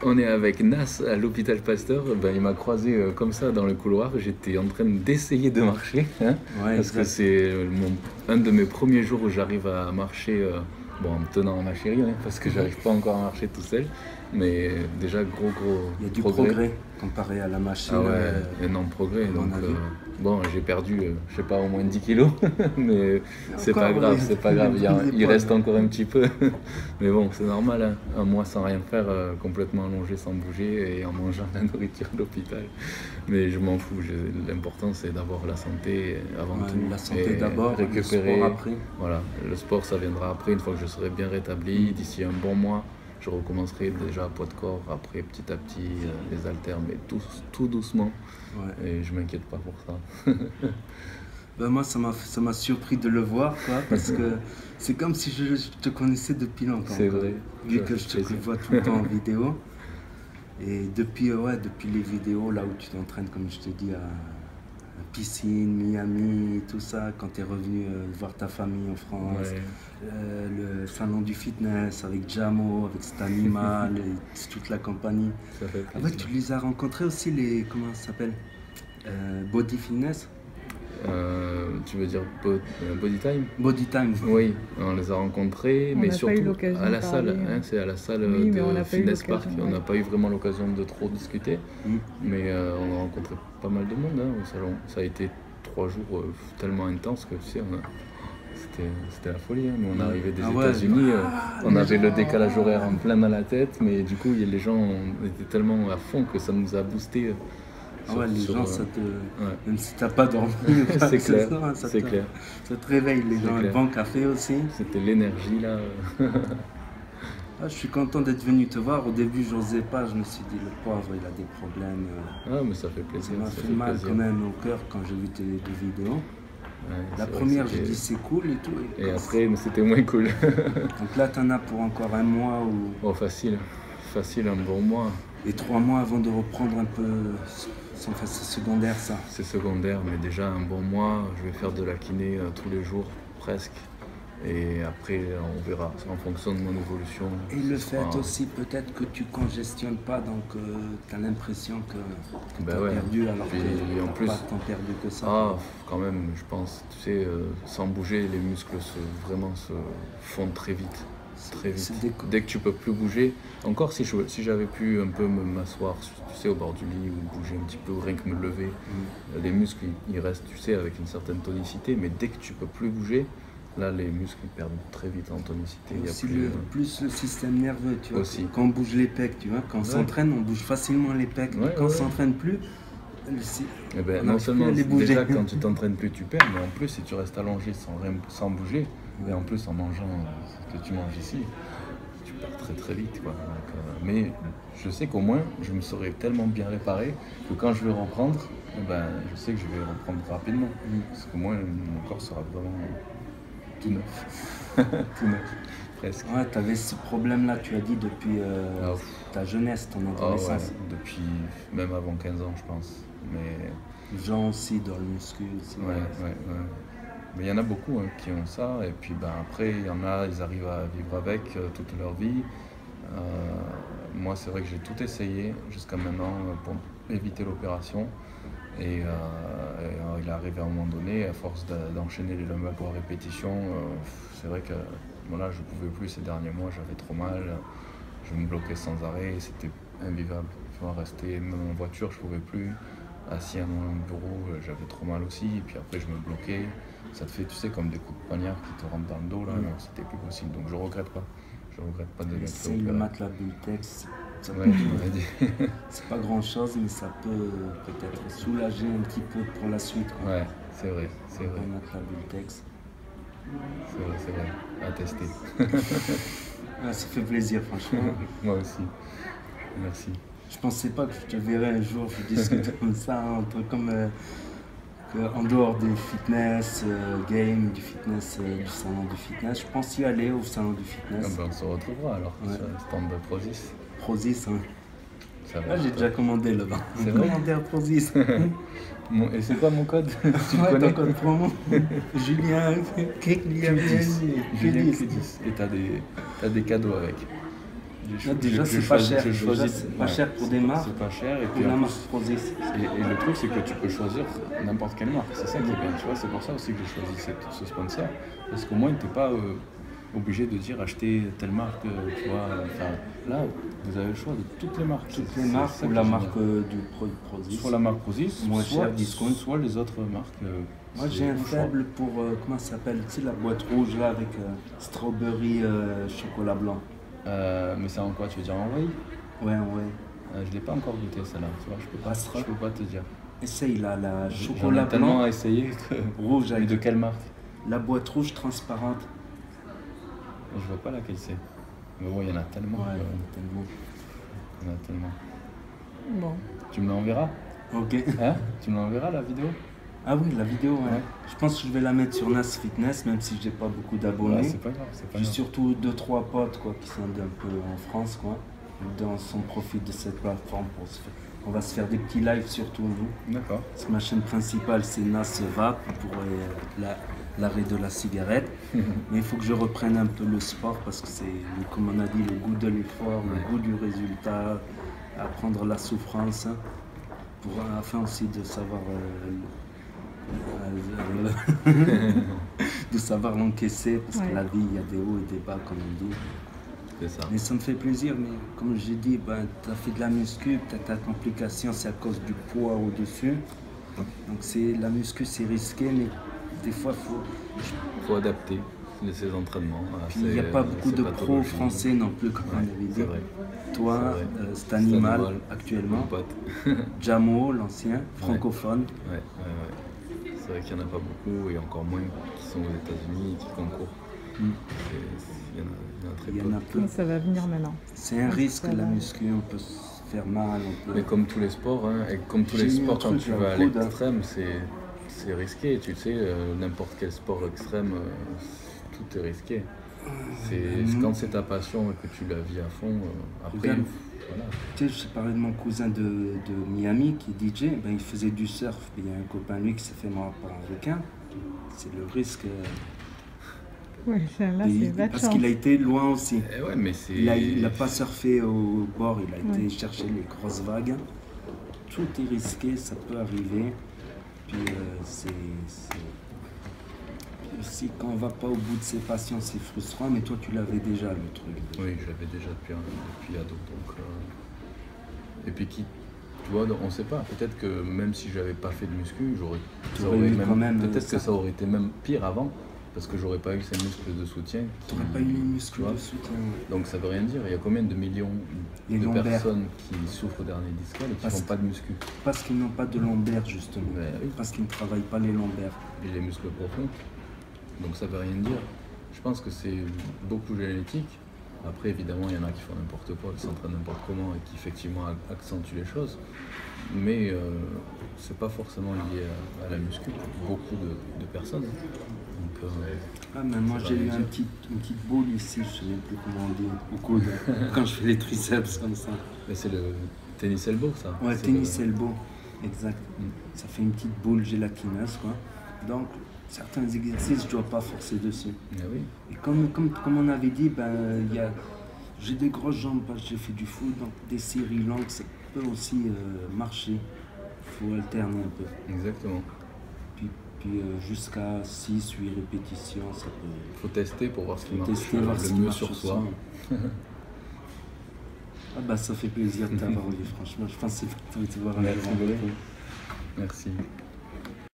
On est avec Nas à l'hôpital Pasteur. Ben, il m'a croisé comme ça dans le couloir. J'étais en train d'essayer de marcher, hein, Ouais, parce que exact. c'est un de mes premiers jours où j'arrive à marcher bon, en me tenant ma chérie, hein, parce que j'arrive pas encore à marcher tout seul. Mais déjà, gros Il y a du progrès comparé à la machine. Ah ouais, énorme progrès. à mon Donc, avis. bon, j'ai perdu, je sais pas, au moins 10 kilos, mais c'est pas Encore, grave, oui. c'est pas grave. Il Des reste poids. encore un petit peu. Mais bon, c'est normal, hein. Un mois sans rien faire, complètement allongé, sans bouger et en mangeant de la nourriture à l'hôpital. Mais je m'en fous. L'important, c'est d'avoir la santé avant Ouais, tout. la santé Et d'abord, le récupérer. sport après. Voilà, le sport, ça viendra après, une fois que je serai bien rétabli. D'ici un bon mois, je recommencerai déjà à poids de corps, après petit à petit les haltères, mais tout doucement. Ouais. Et je m'inquiète pas pour ça. Ben moi, ça m'a surpris de le voir, quoi, parce que c'est comme si je te connaissais depuis longtemps. C'est quoi. vrai. Vu Ça que fait je te plaisir. vois tout le temps en vidéo. Et depuis les vidéos, là où tu t'entraînes, comme je te dis, à la piscine, Miami, tout ça, quand tu es revenu voir ta famille en France, Ouais. le salon du fitness avec Jamo, avec cet animal, et toute la compagnie. Ça fait En fait, plaisir. tu les as rencontrés aussi, comment ça s'appelle Body Fitness Tu veux dire Body Time? Body Time. Oui, on les a rencontrés, On mais n'a pas eu surtout l'occasion à la de salle. parler, Hein, c'est à la salle Oui, mais on de n'a pas eu Fitness Park. l'occasion, On n'a ouais. pas eu vraiment l'occasion de trop discuter, Mm. mais on a rencontré pas mal de monde hein, au salon. Ça a été 3 jours tellement intenses que tu sais, c'était la folie. Hein. Nous, on arrivait des Ah ouais. États-Unis, on les avait le gens, décalage horaire en plein dans la tête, mais du coup, les gens étaient tellement à fond que ça nous a boosté. Ah ouais, les gens, ça te... ouais. Même si t'as pas dormi, ou quoi C'est que ce clair, soit, ça c'est te... clair. ça te réveille. Les C'est gens, clair. le bon café aussi. C'était l'énergie là. Ah, je suis content d'être venu te voir. Au début, j'osais pas. Je me suis dit, le pauvre, il a des problèmes. Ah, mais ça fait Ça plaisir. m'a ça fait mal plaisir. quand même au cœur quand j'ai vu tes vidéos. Ouais, La c'est vrai première, que j'ai c'était- dit c'est cool et tout. Et après, mais c'était moins cool. Donc là, t'en as pour encore un mois ou... Oh, facile. Facile, un bon mois. et 3 mois avant de reprendre un peu. Enfin, c'est secondaire ça. C'est secondaire, mais déjà un bon mois. Je vais faire de la kiné tous les jours, presque. Et après, on verra, en fonction de mon évolution. Et le ce fait sera- aussi peut-être que tu congestionnes pas, donc tu as l'impression que Ben tu as ouais. perdu alors Puis, que en t'as plus- pas tant perdu que ça. Ah, quand même, je pense, tu sais, sans bouger, les muscles vraiment se fondent très vite. Très vite. C'est Dès que tu peux plus bouger, encore si j'avais pu un peu m'asseoir, tu sais, au bord du lit ou bouger un petit peu, ou rien que me lever, les muscles ils restent, tu sais, avec une certaine tonicité, mais dès que tu peux plus bouger, là les muscles ils perdent très vite en tonicité. Il y a Aussi plus, plus le système nerveux, tu vois. Aussi. Quand on bouge les pecs, tu vois, quand on Ouais. s'entraîne, on bouge facilement les pecs. Ouais, mais quand on ouais. s'entraîne plus, Eh ben, on non n'arrive seulement plus à les bouger. déjà quand tu t'entraînes plus tu perds, mais en plus si tu restes allongé sans bouger, et en plus en mangeant ce que tu manges ici, tu perds très très vite quoi. Donc, mais je sais qu'au moins je me serai tellement bien réparé que quand je vais reprendre, eh ben, je sais que je vais reprendre rapidement. Parce que moi mon corps sera vraiment tout neuf. Tout neuf, presque. ouais, tu avais ce problème-là, tu as dit, depuis Ah, ta jeunesse, ton Ah ouais, adolescence. depuis même avant 15 ans je pense. Mais Les gens aussi dans le muscu. Aussi, ouais. Mais il y en a beaucoup hein, qui ont ça, et puis ben, après, il y en a, ils arrivent à vivre avec toute leur vie. Moi, c'est vrai que j'ai tout essayé jusqu'à maintenant pour éviter l'opération. Et il est arrivé à un moment donné, à force d'enchaîner les lumbago à répétition, c'est vrai que voilà, je ne pouvais plus ces derniers mois, j'avais trop mal, je me bloquais sans arrêt, c'était invivable. Tu vois, rester même en voiture, je ne pouvais plus. Assis à mon bureau, j'avais trop mal aussi, et puis après je me bloquais. Ça te fait, tu sais, comme des coups de poignard qui te rentrent dans le dos, là, non, c'était plus possible. Donc je regrette pas. Je regrette pas de m'être fait Essaye le opérer. matelas Bultex. Ça Ouais, peut- tu m'avais dit. C'est pas grand chose, mais ça peut peut-être soulager un petit peu pour la suite. Quoi. Ouais, c'est vrai, c'est vrai, Un matelas Bultex. c'est vrai, à tester. Ah, ça fait plaisir, franchement. Moi aussi. Merci. Je pensais pas que je te verrais un jour, je discute comme ça, entre comme en dehors du fitness game, du fitness, du salon du fitness. Je pense y aller au salon du Ah fitness. ben, on se retrouvera alors Ouais. sur le stand de Prozis. Prozis, hein. Ça va. Ah, j'ai déjà commandé là-bas. C'est vrai Commandé à Prozis. Et c'est quoi mon code? Tu le Ouais, connais? ton code promo. Julien, Julien, Julien Julien. Cudis. Et t'as des cadeaux avec. Déjà, c'est pas cher. Déjà, c'est pas cher pour des marques. C'est pas cher. Et Pour puis la en marque plus, Prozis. et le truc, c'est que tu peux choisir n'importe quelle marque. C'est ça qui est bien. Tu vois, c'est pour ça aussi que j'ai choisi ce sponsor. Parce qu'au moins, tu n'es pas obligé de dire acheter telle marque. Tu vois, enfin, là, vous avez le choix de toutes les marques. Toutes les marques ou la marque du Prozis. Soit la marque Prozis, Moins cher, discount. soit les autres marques. Moi, j'ai un faible pour, comment ça s'appelle, tu sais, la boîte rouge là avec strawberry chocolat blanc. Mais c'est en quoi? Tu veux dire en whey? Ouais. Je ne l'ai pas encore goûté celle-là. Tu vois, je peux pas te dire. Essaye la J'en chocolat ai tellement blanc essayé que... rouge Mais avec de quelle marque? la boîte rouge transparente. Je vois pas laquelle c'est. Mais bon, il y en a tellement. Ouais, que- Il y en a tellement. Bon. Tu me l'enverras? Ok. Hein? Tu me l'enverras la vidéo? Ah oui, la vidéo, ouais. Ouais. Je pense que je vais la mettre sur Nas Fitness, même si j'ai pas beaucoup d'abonnés. Ouais, c'est pas grave, c'est pas J'ai grave. surtout 2-3 potes quoi, qui sont un peu en France, quoi. Donc on profite de cette plateforme pour se faire. On va se faire des petits lives surtout nous. D'accord. Parce que ma chaîne principale c'est Nas Vape pour l'arrêt de la cigarette. Mais il faut que je reprenne un peu le sport parce que c'est, comme on a dit, le goût de l'effort, Ouais. le goût du résultat, apprendre la souffrance, hein, afin aussi de savoir de savoir l'encaisser parce Ouais. que la vie il y a des hauts et des bas comme on dit. C'est ça. Mais ça me fait plaisir, mais comme j'ai dit, ben, tu as fait de la muscu, peut-être ta complication c'est à cause du poids au-dessus. Donc la muscu c'est risqué, mais des fois Faut adapter ses entraînements. puis il n'y a pas beaucoup de pros français non plus comme on Ouais, avait dit. c'est vrai. Toi, C'est vrai. cet animal Mon actuellement, pote. Jamo, l'ancien, francophone. Ouais. C'est vrai qu'il n'y en a pas beaucoup et encore moins qui sont aux États-Unis et qui concourent. Mm. Il y en a très Il y peu. en a peu. Mais ça va venir maintenant. C'est un risque Ça la va. muscu, on peut se faire mal, on peut... Mais comme tous les sports, hein, et comme tous J'ai les mis un sports, quand truc tu dans vas à le coude, hein. l'extrême, c'est risqué. Tu sais, n'importe quel sport extrême, tout est risqué. Quand c'est ta passion et que tu la vis à fond, après, Regarde. voilà. Tu sais, je t'ai parlé de mon cousin de Miami qui est DJ, ben, il faisait du surf. Il y a un copain lui qui s'est fait mordre par un requin. C'est le risque. Oui, là, c'est pas de Parce chance. qu'il a été loin aussi. Eh ouais, mais c'est. Il n'a pas surfé au bord, il a été chercher les grosses vagues. Tout est risqué, ça peut arriver. Puis puis aussi, quand on va pas au bout de ses passions, c'est frustrant, mais toi tu l'avais déjà le truc. Oui, je l'avais déjà depuis ado. Donc, et puis tu vois, on sait pas. Peut-être que même si j'avais pas fait de muscu, T'aurais eu quand même, peut-être que ça. ça aurait été même pire avant, parce que j'aurais pas eu ces muscles de soutien. Tu n'aurais pas eu les muscles tu vois. de soutien. Donc ça veut rien dire. Il y a combien de millions Les de lombaires. personnes qui souffrent d'hernie discale et qui Parce font pas de muscu? Parce qu'ils n'ont pas de lombaire justement. Mais oui. Parce qu'ils ne travaillent pas les lombaires. Et les muscles profonds. Donc ça veut rien dire. Je pense que c'est beaucoup génétique. Après, évidemment, il y en a qui font n'importe quoi, qui s'entraînent n'importe comment et qui effectivement accentuent les choses. Mais c'est pas forcément lié à la muscu pour beaucoup de personnes. Donc, Ah, mais moi ça j'ai veut eu rien dire. une petite boule ici, je sais même plus comment on dit, au coude, quand je fais les triceps comme ça. Mais c'est le tennis elbow, ça. Ouais, C'est tennis le- elbow, exact. Mm. Ça fait une petite boule gélatineuse, quoi. Donc, certains exercices, je dois pas forcer dessus. Ah oui. Et comme on avait dit, ben, j'ai des grosses jambes parce que j'ai fait du foot, donc des séries longues, ça peut aussi marcher. Il faut alterner un peu. Exactement. Puis jusqu'à 6-8 répétitions, ça peut... Il faut tester pour voir ce qui Faut marche tester, voir ce le qui mieux marche sur soi. Ah bah ça fait plaisir de t'avoir vu, franchement. Je pense que c'est tout te voir un Merci jour. beaucoup. Merci.